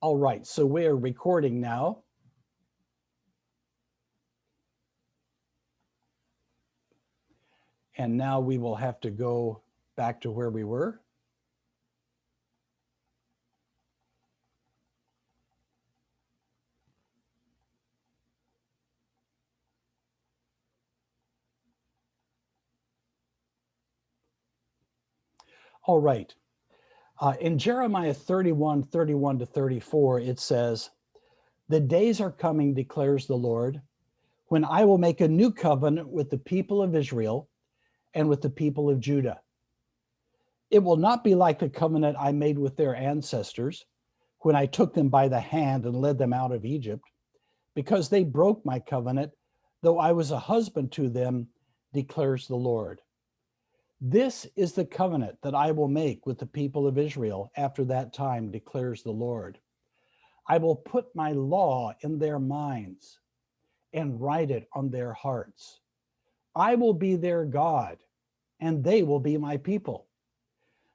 All right, so we are recording now. And now we will have to go back to where we were. All right. In Jeremiah 31 to 34, it says, "The days are coming, declares the Lord, when I will make a new covenant with the people of Israel and with the people of Judah. It will not be like the covenant I made with their ancestors when I took them by the hand and led them out of Egypt, because they broke my covenant, though I was a husband to them, declares the Lord. This is the covenant that I will make with the people of Israel after that time, declares the Lord. I will put my law in their minds and write it on their hearts. I will be their God, and they will be my people.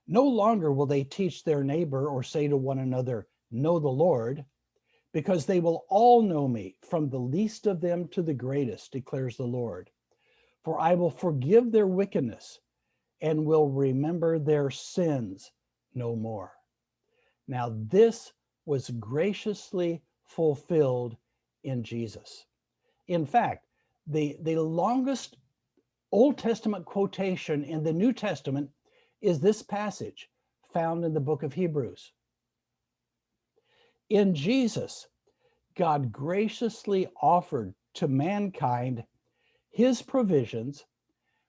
No longer will they teach their neighbor or say to one another, 'Know the Lord,' because they will all know me, from the least of them to the greatest, declares the Lord. For I will forgive their wickedness and will remember their sins no more." Now, this was graciously fulfilled in Jesus. In fact, the longest Old Testament quotation in the New Testament is this passage found in the book of Hebrews. In Jesus, God graciously offered to mankind his provisions,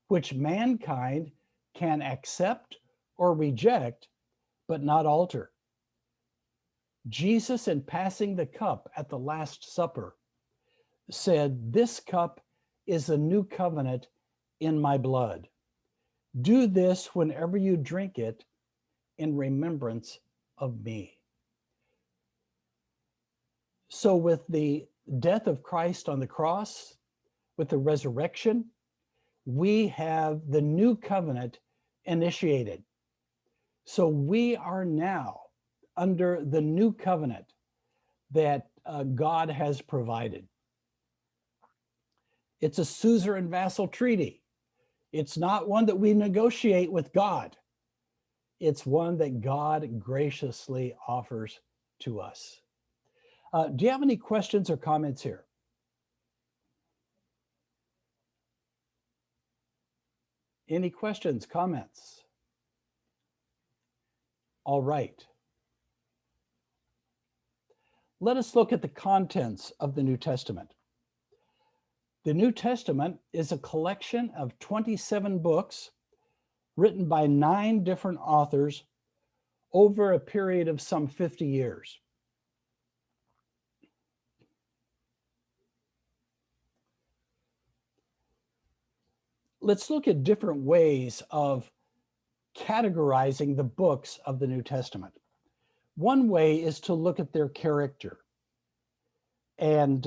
which mankind can accept or reject, but not alter. Jesus, in passing the cup at the Last Supper, said, "This cup is a new covenant in my blood. Do this whenever you drink it in remembrance of me." So with the death of Christ on the cross, with the resurrection, we have the new covenant initiated. So we are now under the new covenant that God has provided. It's a suzerain vassal treaty. It's not one that we negotiate with God. It's one that God graciously offers to us. Do you have any questions or comments here? Any questions, comments? All right. Let us look at the contents of the New Testament. The New Testament is a collection of 27 books written by 9 different authors over a period of some 50 years. Let's look at different ways of categorizing the books of the New Testament. One way is to look at their character. And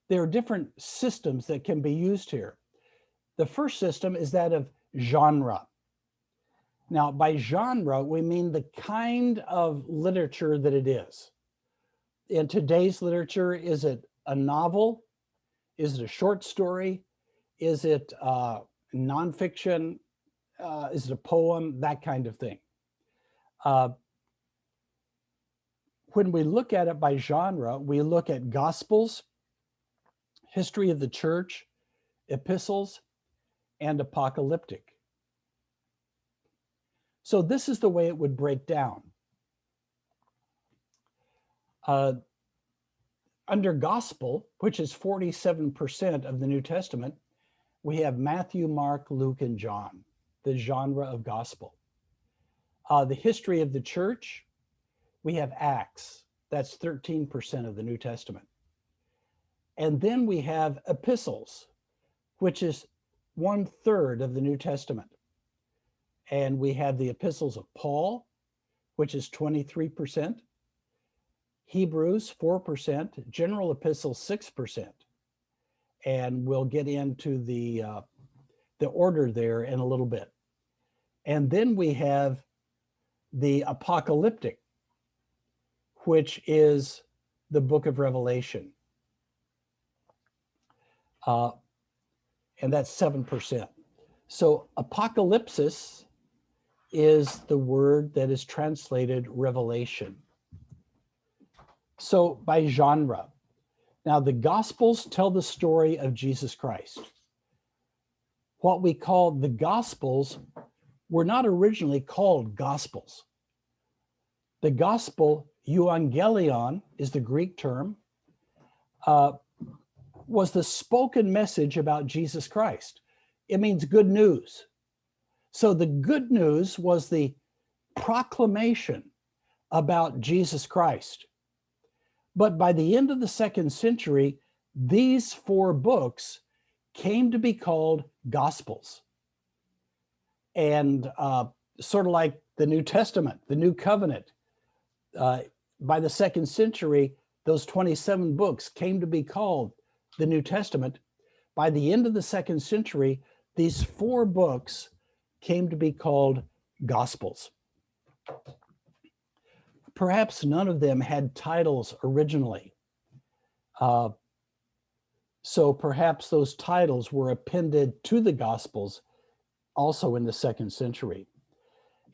there are different systems that can be used here. The first system is that of genre. Now, by genre, we mean the kind of literature that it is. In today's literature, is it a novel? Is it a short story? Is it nonfiction? Is it a poem? That kind of thing. When we look at it by genre, we look at Gospels, history of the church, epistles, and apocalyptic. So this is the way it would break down. Under Gospel, which is 47% of the New Testament, we have Matthew, Mark, Luke, and John, the genre of Gospel. The history of the church, we have Acts. That's 13% of the New Testament. And then we have epistles, which is 1/3 of the New Testament. And we have the epistles of Paul, which is 23%, Hebrews 4%, general epistles 6%. And we'll get into the order there in a little bit. And then we have the apocalyptic, which is the book of Revelation. And that's 7%. So apocalypsis is the word that is translated revelation. So by genre, now the Gospels tell the story of Jesus Christ. What we call the Gospels were not originally called Gospels. The Gospel, euangelion is the Greek term, was the spoken message about Jesus Christ. It means good news. So the good news was the proclamation about Jesus Christ. But by the end of the 2nd century, these 4 books came to be called Gospels. And sort of like the New Testament, the New Covenant, by the 2nd century, those 27 books came to be called the New Testament. By the end of the 2nd century, these 4 books came to be called Gospels. Perhaps none of them had titles originally. So perhaps those titles were appended to the Gospels also in the 2nd century.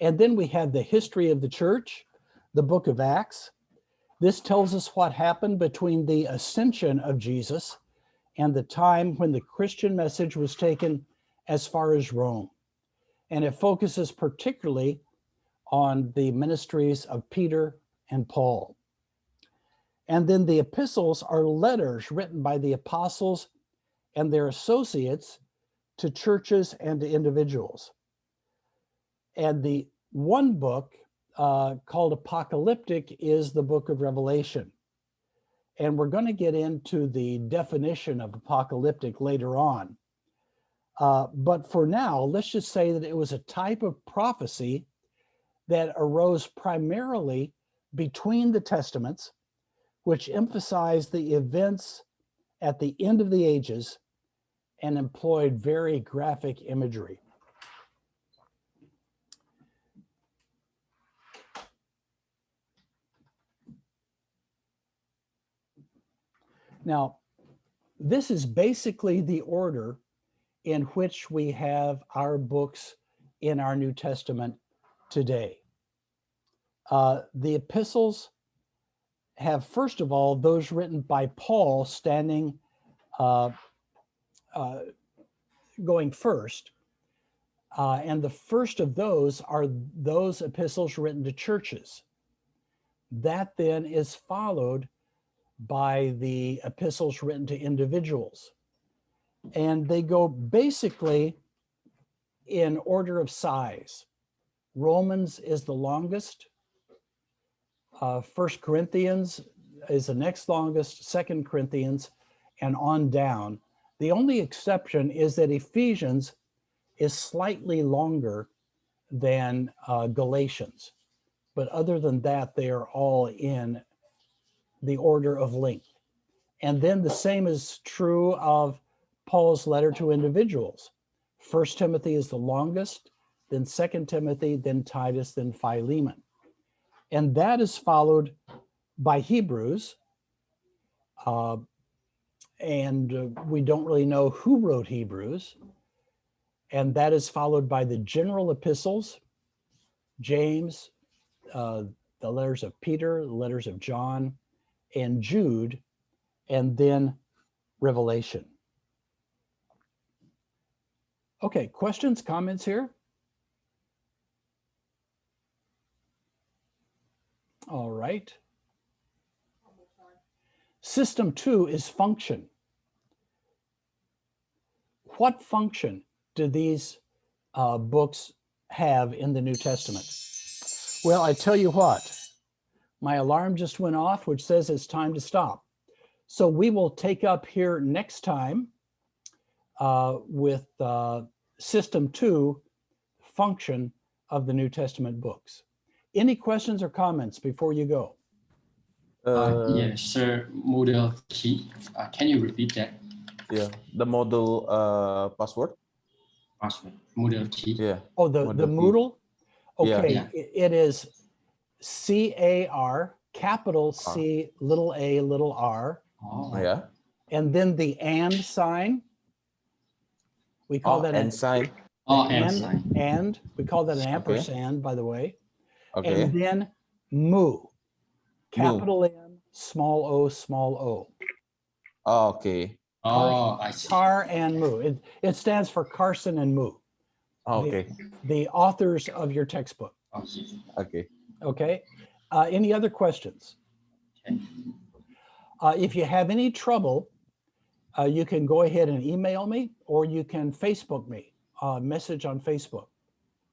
And then we have the history of the church, the book of Acts. This tells us what happened between the ascension of Jesus and the time when the Christian message was taken as far as Rome. And it focuses particularly on the ministries of Peter and Paul. And then the epistles are letters written by the apostles and their associates to churches and to individuals. And the one book called apocalyptic is the book of Revelation. And we're going to get into the definition of apocalyptic later on. But for now, let's just say that it was a type of prophecy that arose primarily between the testaments, which emphasized the events at the end of the ages and employed very graphic imagery. Now, this is basically the order in which we have our books in our New Testament today. The epistles have, first of all, those written by Paul standing, going first. And the first of those are those epistles written to churches. That then is followed by the epistles written to individuals. And they go basically in order of size. Romans is the longest. 1 Corinthians is the next longest, 2 Corinthians, and on down. The only exception is that Ephesians is slightly longer than Galatians. But other than that, they are all in the order of length. And then the same is true of Paul's letter to individuals. 1 Timothy is the longest, then 2 Timothy, then Titus, then Philemon. And that is followed by Hebrews. And we don't really know who wrote Hebrews. And that is followed by the general epistles, James, the letters of Peter, the letters of John, and Jude, and then Revelation. Okay, questions, comments here? All right. System 2 is function. What function do these books have in the New Testament? Well, I tell you what, my alarm just went off, which says it's time to stop. So we will take up here next time with System 2, function of the New Testament books. Any questions or comments before you go? Yes, sir. Model key. Can you repeat that? Yeah, the model password. Password. Model key. Yeah. Oh, the Moodle? Okay, Yeah. it is CAR capital C, little a, little r, Oh, Yeah. and then the and sign. We call that and an sign. oh, and, and sign. and we call that an Okay. ampersand, by the way. Okay. And then mu, capital M, small o, small o. Oh, okay. Oh, I see. Car and mu. It stands for Carson and Mu, Okay. the authors of your textbook. Okay. Okay. Okay. Any other questions? Okay. If you have any trouble, you can go ahead and email me, or you can Facebook me, message on Facebook.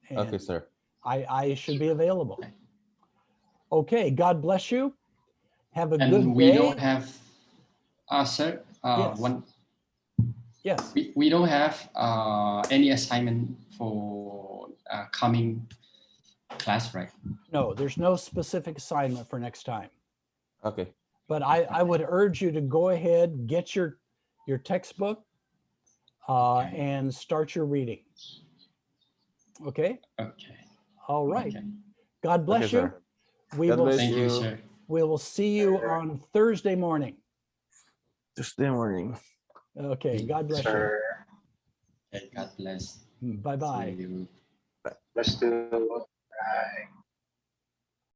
And Okay, sir. I should be available. Okay. God bless you. Have a good And we day. don't have, sir, Yes. Yes. we don't have any assignment for coming class, right? No, there's no specific assignment for next time. Okay. But I would urge you to go ahead, get your textbook, Okay. and start your reading. Okay. Okay. All right. Okay. God bless Okay, you. sir. We God will bless Thank you, you. sir. we will see you on Thursday morning. Tuesday morning. Okay. God bless Sir, Okay, God bless. you. Bye bye. See you. let's do. Bye.